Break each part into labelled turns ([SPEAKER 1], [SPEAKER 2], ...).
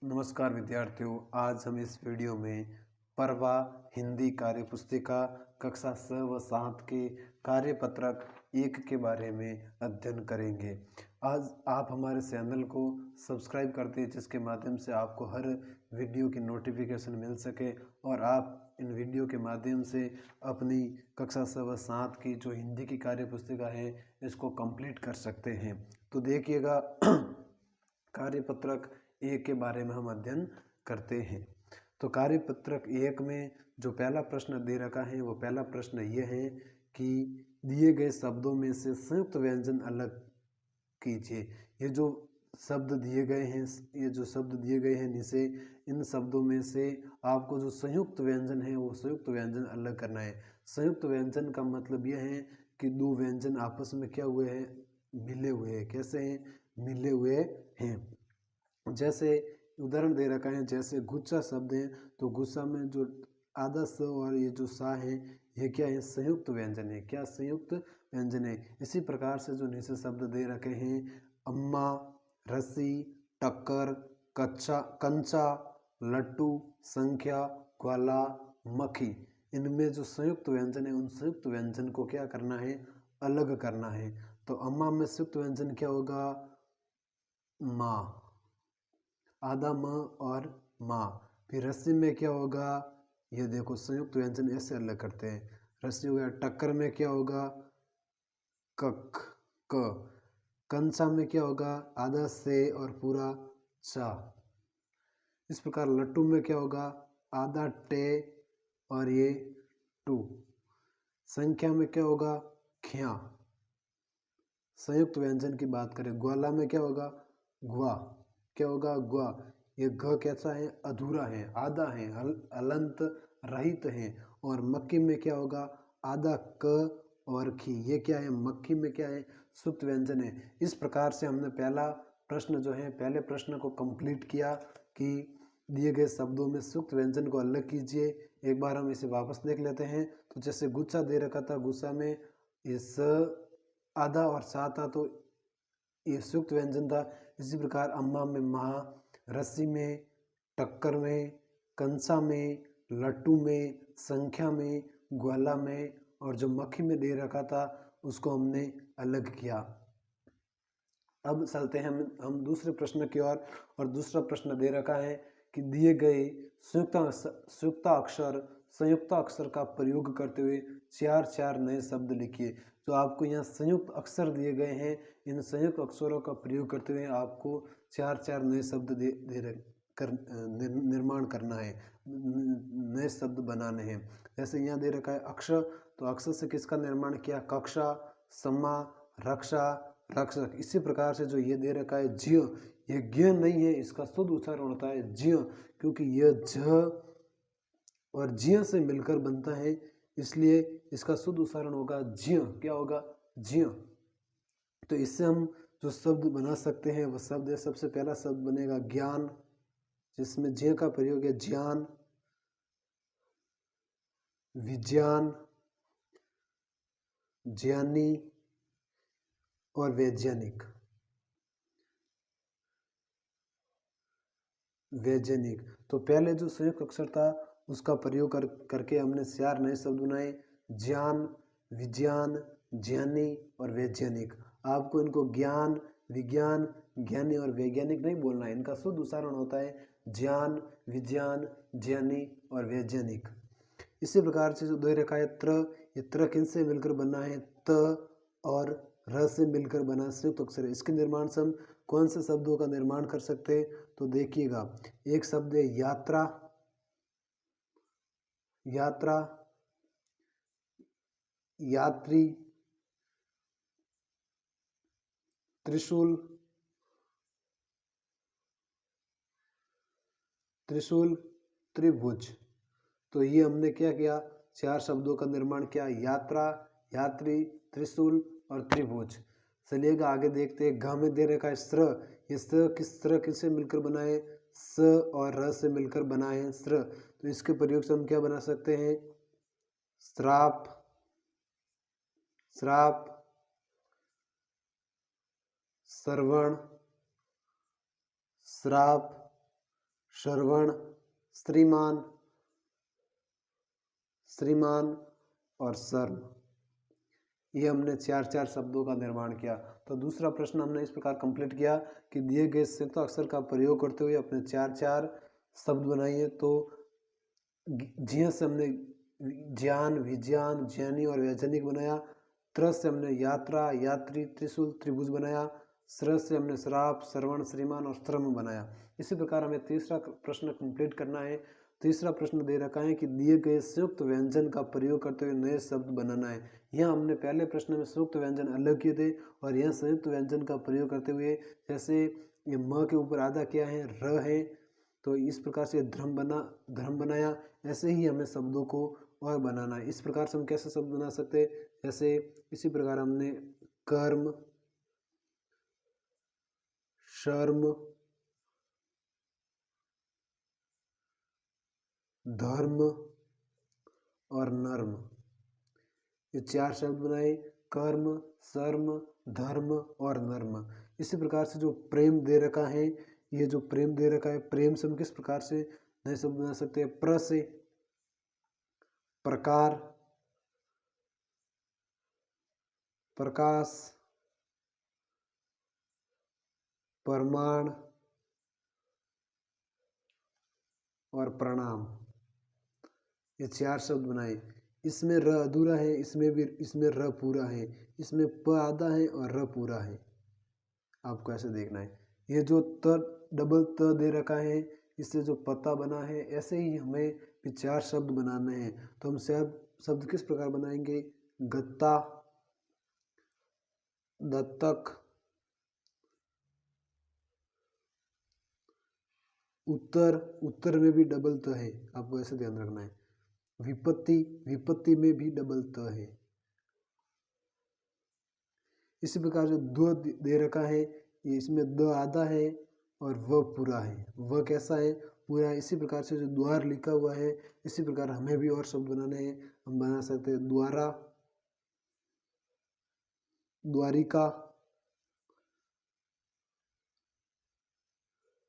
[SPEAKER 1] नमस्कार विद्यार्थियों, आज हम इस वीडियो में पर्वा हिंदी कार्य पुस्तिका कक्षा 6 व 7 के कार्यपत्रक 1 के बारे में अध्ययन करेंगे। आज आप हमारे चैनल को सब्सक्राइब करते हैं जिसके माध्यम से आपको हर वीडियो की नोटिफिकेशन मिल सके और आप इन वीडियो के माध्यम से अपनी कक्षा 6 व 7 की जो हिंदी की कार्य पुस्तिका है इसको कंप्लीट कर सकते हैं। तो देखिएगा कार्यपत्रक 1 के बारे में हम अध्ययन करते हैं। तो कार्यपत्रक 1 में जो पहला प्रश्न दे रखा है वो पहला प्रश्न ये है कि दिए गए शब्दों में से संयुक्त व्यंजन अलग कीजिए। ये जो शब्द दिए गए हैं, ये जो शब्द दिए गए हैं नीचे, इन शब्दों में से आपको जो संयुक्त व्यंजन है वो संयुक्त व्यंजन अलग करना है। संयुक्त व्यंजन का मतलब यह है कि दो व्यंजन आपस में क्या हुए हैं, मिले हुए हैं। कैसे हैं? मिले हुए हैं। जैसे उदाहरण दे रखा है, जैसे गुच्छा शब्द है तो गुच्छा में जो आधा स और ये जो सा है ये क्या है, संयुक्त व्यंजन है। क्या संयुक्त व्यंजन है। इसी प्रकार से जो नीचे शब्द दे रखे हैं, अम्मा, रस्सी, टक्कर, कच्चा, कंचा, लट्टू, संख्या, ग्वाला, मक्खी, इनमें जो संयुक्त व्यंजन है उन संयुक्त व्यंजन को क्या करना है, अलग करना है। तो अम्मा में संयुक्त व्यंजन क्या होगा, माँ, आधा म और माँ। फिर रस्सी में क्या होगा, ये देखो संयुक्त व्यंजन ऐसे अलग करते हैं। रस्सी हो गया। टक्कर में क्या होगा, कक, क। कंचा में क्या होगा, आधा से और पूरा चा। इस प्रकार लट्टू में क्या होगा, आधा टे और ये टू। संख्या में क्या होगा, ख्या। संयुक्त व्यंजन की बात करें, ग्वाला में क्या होगा, ग्वा। क्या होगा, ग्वा। ये घ कैसा है, अधूरा है, आधा है, अलंत रहित है। और मक्खी में क्या होगा, आधा क और खी। ये क्या है, मक्खी में क्या है, सुक्त व्यंजन है। इस प्रकार से हमने पहला प्रश्न जो है, पहले प्रश्न को कंप्लीट किया कि दिए गए शब्दों में सुक्त व्यंजन को अलग कीजिए। एक बार हम इसे वापस देख लेते हैं। तो जैसे गुच्छा दे रखा था, गुच्छा में इस आधा और सा था तो ये सुक्त व्यंजन था। इसी प्रकार अम्मा में महा, रस्सी में, टक्कर में, कंसा में, लट्टू में, संख्या में, ग्वाला में, और जो मक्खी में दे रखा था उसको हमने अलग किया। अब चलते हैं हम दूसरे प्रश्न की ओर। और दूसरा प्रश्न दे रखा है कि दिए गए संयुक्त अक्षर का प्रयोग करते हुए 4 नए शब्द लिखिए। तो आपको यहाँ संयुक्त अक्षर दिए गए हैं, इन संयुक्त अक्षरों का प्रयोग करते हुए आपको 4 नए शब्द निर्माण करना है, नए शब्द बनाने हैं। जैसे यहाँ दे रखा है अक्षर, तो अक्षर से किसका निर्माण किया, कक्षा, सम्मा, रक्षा, रक्षक। इसी प्रकार से जो ये दे रखा है ज्य, ये ज्ञ नहीं है, इसका शुद्ध उच्चारण होता है ज्य, क्योंकि यह झ और ज्य से मिलकर बनता है, इसलिए इसका शुद्ध उच्चारण होगा ज्य। क्या होगा, ज्य। तो इससे हम जो शब्द बना सकते हैं वह शब्द है, सबसे पहला शब्द बनेगा ज्ञान, जिसमें ज्य का प्रयोग है, ज्ञान, विज्ञान, ज्ञानी और वैज्ञानिक। वैज्ञानिक। तो पहले जो संयुक्त अक्षर था उसका प्रयोग करके हमने 4 नए शब्द बनाए, ज्ञान, विज्ञान, ज्ञानी और वैज्ञानिक। आपको इनको ज्ञान, विज्ञान, ज्ञानी और वैज्ञानिक नहीं बोलना है, इनका शुद्ध उच्चारण होता है ज्ञान, विज्ञान, ज्ञानी और वैज्ञानिक। इसी प्रकार से जो दे रखा है त्र, ये त्र किन से मिलकर बना है, त और र से मिलकर बना संयुक्त अक्षर है। इसके निर्माण से हम कौन से शब्दों का निर्माण कर सकते हैं, तो देखिएगा, एक शब्द है यात्रा, यात्रा, यात्री, त्रिशूल, त्रिशूल, त्रिभुज। तो ये हमने क्या किया, 4 शब्दों का निर्माण किया, यात्रा, यात्री, त्रिशूल और त्रिभुज। चलिएगा आगे देखते हैं। घ में दे रखा है स्र, ये स्र किससे मिलकर बना है, स और र से मिलकर बना है स्र। तो इसके प्रयोग से हम क्या बना सकते हैं, श्राप, श्राप, श्रवण, श्राप, श्रवण, श्रीमान, श्रीमान और शर्म। ये हमने चार चार शब्दों का निर्माण किया। तो दूसरा प्रश्न हमने इस प्रकार कंप्लीट किया कि दिए गए संयुक्त अक्षर का प्रयोग करते हुए अपने चार चार शब्द बनाइए। तो ज्ञ से हमने ज्ञान, विज्ञान, ज्ञानी और वैज्ञानिक बनाया। त्र से हमने यात्रा, यात्री, त्रिशूल, त्रिभुज बनाया। श्र से हमने श्राप, श्रवण, श्रीमान और श्रम बनाया। इसी प्रकार हमें तीसरा प्रश्न कंप्लीट करना है। तीसरा प्रश्न दे रखा है कि दिए गए संयुक्त व्यंजन का प्रयोग करते हुए नए शब्द बनाना है। यहाँ हमने पहले प्रश्न में संयुक्त व्यंजन अलग किए थे और यह संयुक्त व्यंजन का प्रयोग करते हुए, जैसे ये म के ऊपर आधा क्या है, र है, तो इस प्रकार से धर्म बनाया। ऐसे ही हमें शब्दों को और बनाना है। इस प्रकार से हम कैसे शब्द बना सकते हैं, जैसे इसी प्रकार हमने कर्म, शर्म, धर्म और नर्म, ये चार शब्द बनाए। कर्म, शर्म, धर्म और नर्म। इसी प्रकार से जो प्रेम दे रखा है, ये जो प्रेम दे रखा है, प्रेम से हम किस प्रकार से नए शब्द बना सकते हैं। प्र से प्रकार, प्रकाश, प्रमाण और प्रणाम, ये चार शब्द बनाए। इसमें र अधूरा है, इसमें र पूरा है, इसमें प आधा है और र पूरा है। आपको ऐसे देखना है। ये जो त डबल त दे रखा है, इससे जो पता बना है, ऐसे ही हमें भी चार शब्द बनाने हैं। तो हम शब्द किस प्रकार बनाएंगे। गत्ता, दत्तक, उत्तर, उत्तर में भी डबल त है, आपको ऐसे ध्यान रखना है। विपत्ति, विपत्ति में भी डबल त है। इसी प्रकार जो द दे रखा है, ये इसमें द आधा है और व पूरा है। व कैसा है, पूरा है। इसी प्रकार से जो द्वार लिखा हुआ है, इसी प्रकार हमें भी और शब्द बनाने हैं। हम बना सकते हैं द्वारा, द्वारिका,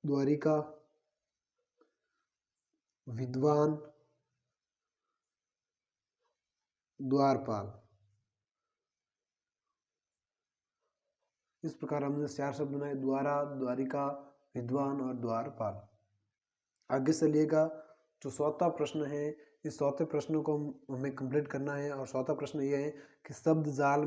[SPEAKER 1] द्वारिका, विद्वान, द्वारपाल। इस प्रकार हमने चार शब्द बनाए, द्वारा, द्वारिका, विद्वान और द्वारपाल। आगे चलिएगा, जो चौथा प्रश्न है, इस चौथे प्रश्न को हमें कंप्लीट करना है। और चौथा प्रश्न ये है कि शब्द जाल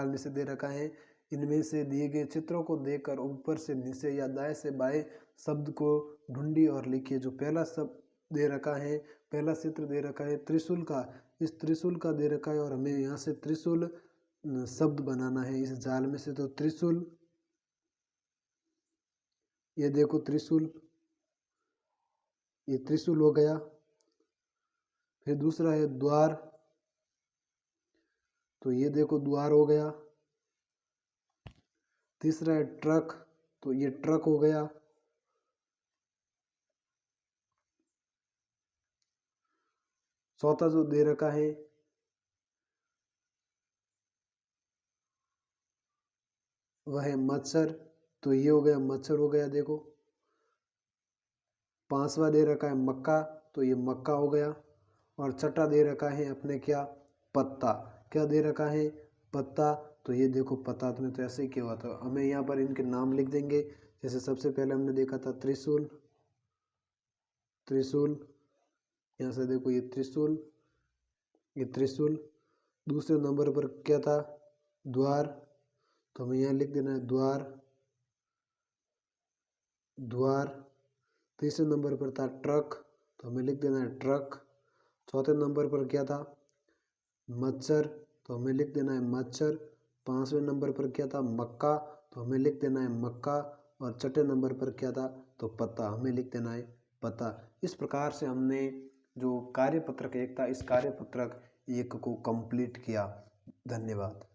[SPEAKER 1] नीचे दे रखा है। इनमें से दिए गए चित्रों को देखकर ऊपर से नीचे या दाएं से बाएं शब्द को ढूंढिए और लिखिए। जो पहला शब्द दे रखा है, पहला चित्र दे रखा है त्रिशूल का, इस त्रिशूल का दे रखा है और हमें यहाँ से त्रिशूल शब्द बनाना है इस जाल में से। तो त्रिशूल, ये देखो त्रिशूल, ये त्रिशूल हो गया। फिर दूसरा है द्वार, तो ये देखो द्वार हो गया। तीसरा है ट्रक, तो ये ट्रक हो गया। चौथा जो दे रखा है, वह है मच्छर, तो ये हो गया मच्छर हो गया, देखो। पांचवा दे रखा है मक्का, तो ये मक्का हो गया। और छठा दे रखा है अपने क्या, पत्ता। क्या दे रखा है, पत्ता, तो ये देखो पत्ता। तुम्हें तो ऐसे ही क्या हुआ था, हमें यहाँ पर इनके नाम लिख देंगे। जैसे सबसे पहले हमने देखा था त्रिशूल, त्रिशूल, यहाँ से देखो ये त्रिशूल, ये त्रिशूल। दूसरे नंबर पर क्या था, द्वार, तो हमें यहाँ लिख देना है द्वार, द्वार। तीसरे नंबर पर था ट्रक, तो हमें लिख देना है ट्रक। चौथे नंबर पर क्या था, मच्छर, तो हमें लिख देना है मच्छर। पांचवें नंबर पर क्या था, मक्का, तो हमें लिख देना है मक्का। और छठे नंबर पर क्या था, तो पत्ता, हमें लिख देना है पत्ता। इस प्रकार से हमने जो कार्यपत्रक एक था, इस कार्यपत्रक एक को कंप्लीट किया। धन्यवाद।